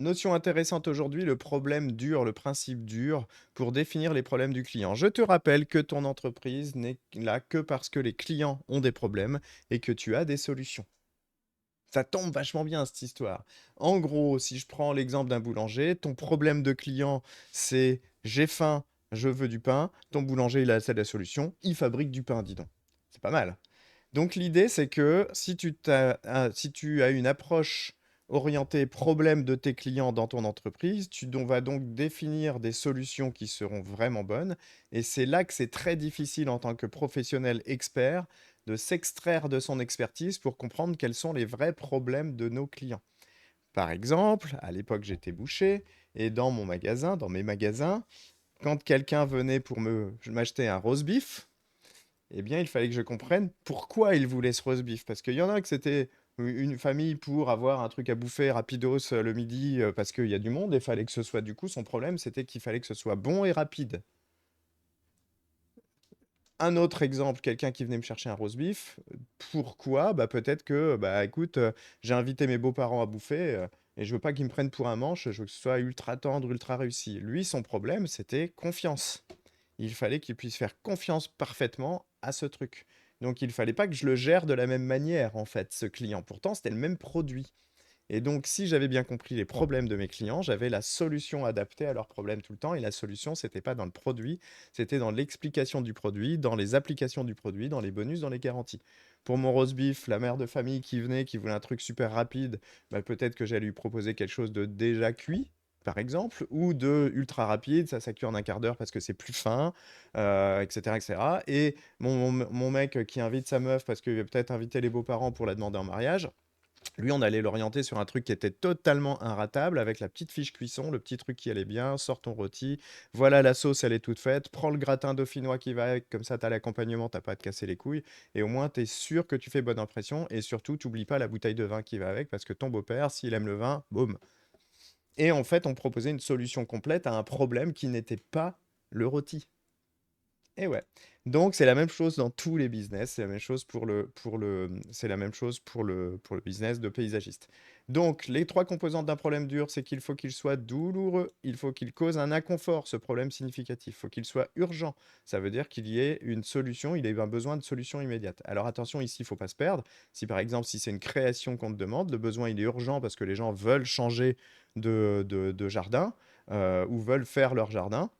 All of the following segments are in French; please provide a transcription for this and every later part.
Notion intéressante aujourd'hui, le problème dur, le principe dur pour définir les problèmes du client. Je te rappelle que ton entreprise n'est là que parce que les clients ont des problèmes et que tu as des solutions. Ça tombe vachement bien cette histoire. En gros, si je prends l'exemple d'un boulanger, ton problème de client, c'est j'ai faim, je veux du pain. Ton boulanger, il a c'est la solution, il fabrique du pain, dis donc. C'est pas mal. Donc l'idée, c'est que si tu as une approche orientée problème de tes clients dans ton entreprise, vas donc définir des solutions qui seront vraiment bonnes. Et c'est là que c'est très difficile en tant que professionnel expert de s'extraire de son expertise pour comprendre quels sont les vrais problèmes de nos clients. Par exemple, à l'époque, j'étais boucher et dans mes magasins, quand quelqu'un venait pour m'acheter un roast beef, eh bien, il fallait que je comprenne pourquoi il voulait ce roast beef. Parce qu'il y en a que c'était une famille pour avoir un truc à bouffer rapidos le midi parce qu'il y a du monde et fallait que ce soit du coup son problème, c'était qu'il fallait que ce soit bon et rapide. Un autre exemple, quelqu'un qui venait me chercher un roast beef, pourquoi? Bah peut-être que bah écoute, j'ai invité mes beaux-parents à bouffer et je veux pas qu'ils me prennent pour un manche, je veux que ce soit ultra tendre, ultra réussi. Lui, son problème, c'était confiance. Il fallait qu'il puisse faire confiance parfaitement à ce truc. Donc il fallait pas que je le gère de la même manière, en fait, ce client. Pourtant, c'était le même produit. Et donc, si j'avais bien compris les problèmes de mes clients, j'avais la solution adaptée à leurs problèmes tout le temps. Et la solution, c'était pas dans le produit, c'était dans l'explication du produit, dans les applications du produit, dans les bonus, dans les garanties. Pour mon roast beef, la mère de famille qui venait, qui voulait un truc super rapide, bah, peut-être que j'allais lui proposer quelque chose de déjà cuit, par exemple, ou de ultra rapide, ça cuit en un quart d'heure parce que c'est plus fin, etc., etc. Et mon mec qui invite sa meuf parce qu'il veut peut-être inviter les beaux-parents pour la demander en mariage, lui, on allait l'orienter sur un truc qui était totalement inratable, avec la petite fiche cuisson, le petit truc qui allait bien, sors ton rôti, voilà la sauce, elle est toute faite, prends le gratin dauphinois qui va avec, comme ça t'as l'accompagnement, t'as pas à te casser les couilles, et au moins t'es sûr que tu fais bonne impression, et surtout t'oublies pas la bouteille de vin qui va avec, parce que ton beau-père, s'il aime le vin, boum. Et en fait, on proposait une solution complète à un problème qui n'était pas le rôti. Et ouais. Donc c'est la même chose dans tous les business, c'est la même chose c'est la même chose pour le business de paysagiste. Donc les trois composantes d'un problème dur, c'est qu'il faut qu'il soit douloureux, il faut qu'il cause un inconfort, ce problème significatif, il faut qu'il soit urgent. Ça veut dire qu'il y ait une solution, il ait un besoin de solution immédiate. Alors attention ici, il faut pas se perdre. Si par exemple, si c'est une création qu'on te demande, le besoin il est urgent parce que les gens veulent changer de jardin ou veulent faire leur jardin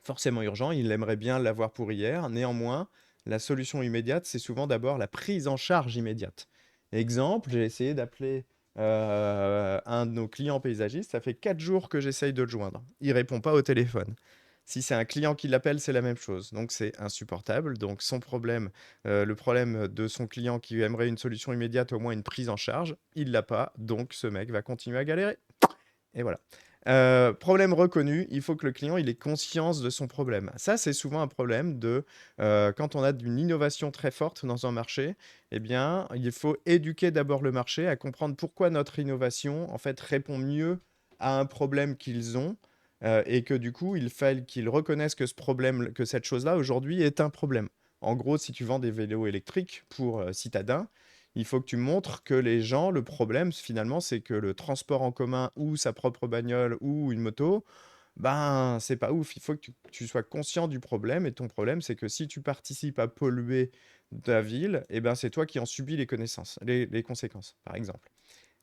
forcément urgent, il aimerait bien l'avoir pour hier. Néanmoins, la solution immédiate, c'est souvent d'abord la prise en charge immédiate. Exemple, j'ai essayé d'appeler un de nos clients paysagistes. Ça fait 4 jours que j'essaye de le joindre. Il répond pas au téléphone. Si c'est un client qui l'appelle, c'est la même chose. Donc c'est insupportable. Donc son problème, le problème de son client qui aimerait une solution immédiate, au moins une prise en charge, il l'a pas. Donc ce mec va continuer à galérer. Et voilà. Problème reconnu, il faut que le client il ait conscience de son problème. Ça, c'est souvent un problème quand on a une innovation très forte dans un marché, eh bien, il faut éduquer d'abord le marché à comprendre pourquoi notre innovation, en fait, répond mieux à un problème qu'ils ont, et que du coup, il fallait qu'ils reconnaissent que ce problème, que cette chose-là, aujourd'hui, est un problème. En gros, si tu vends des vélos électriques pour citadins, il faut que tu montres que les gens, le problème finalement, c'est que le transport en commun ou sa propre bagnole ou une moto, ben, c'est pas ouf. Il faut que tu sois conscient du problème et ton problème, c'est que si tu participes à polluer ta ville, eh ben, c'est toi qui en subis les conséquences, par exemple.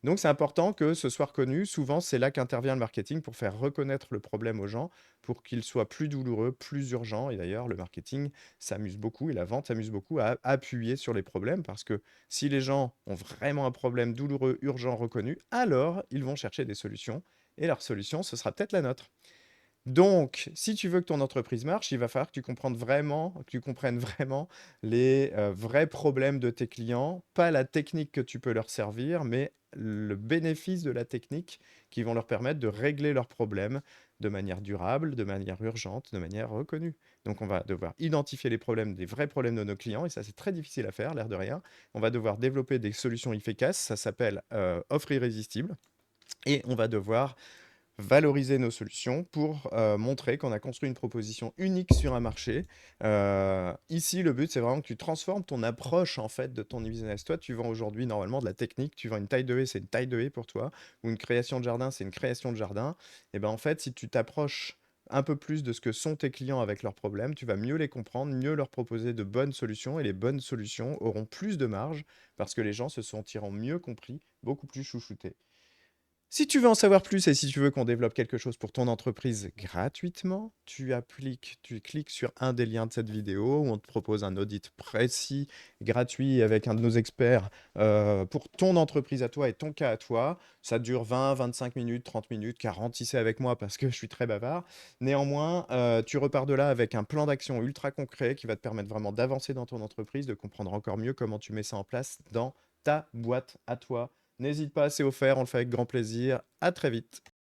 Donc c'est important que ce soit reconnu. Souvent, c'est là qu'intervient le marketing pour faire reconnaître le problème aux gens, pour qu'il soit plus douloureux, plus urgent. Et d'ailleurs, le marketing s'amuse beaucoup et la vente s'amuse beaucoup à appuyer sur les problèmes parce que si les gens ont vraiment un problème douloureux, urgent, reconnu, alors ils vont chercher des solutions et leur solution, ce sera peut-être la nôtre. Donc, si tu veux que ton entreprise marche, il va falloir que tu comprennes vraiment les vrais problèmes de tes clients, pas la technique que tu peux leur servir, mais le bénéfice de la technique qui vont leur permettre de régler leurs problèmes de manière durable, de manière urgente, de manière reconnue. Donc, on va devoir identifier les problèmes, des vrais problèmes de nos clients, et ça, c'est très difficile à faire, l'air de rien. On va devoir développer des solutions efficaces, ça s'appelle offre irrésistible, et on va devoir valoriser nos solutions pour montrer qu'on a construit une proposition unique sur un marché. Ici, le but, c'est vraiment que tu transformes ton approche en fait de ton business. Toi, tu vends aujourd'hui normalement de la technique, tu vends une taille de haie, c'est une taille de haie pour toi, ou une création de jardin, c'est une création de jardin. Et ben en fait, si tu t'approches un peu plus de ce que sont tes clients avec leurs problèmes, tu vas mieux les comprendre, mieux leur proposer de bonnes solutions, et les bonnes solutions auront plus de marge parce que les gens se sentiront mieux compris, beaucoup plus chouchoutés. Si tu veux en savoir plus et si tu veux qu'on développe quelque chose pour ton entreprise gratuitement, tu cliques sur un des liens de cette vidéo où on te propose un audit précis, gratuit avec un de nos experts pour ton entreprise à toi et ton cas à toi. Ça dure 20, 25 minutes, 30 minutes, 40 si c'est avec moi parce que je suis très bavard. Néanmoins, tu repars de là avec un plan d'action ultra concret qui va te permettre vraiment d'avancer dans ton entreprise, de comprendre encore mieux comment tu mets ça en place dans ta boîte à toi. N'hésite pas, c'est offert, on le fait avec grand plaisir. À très vite.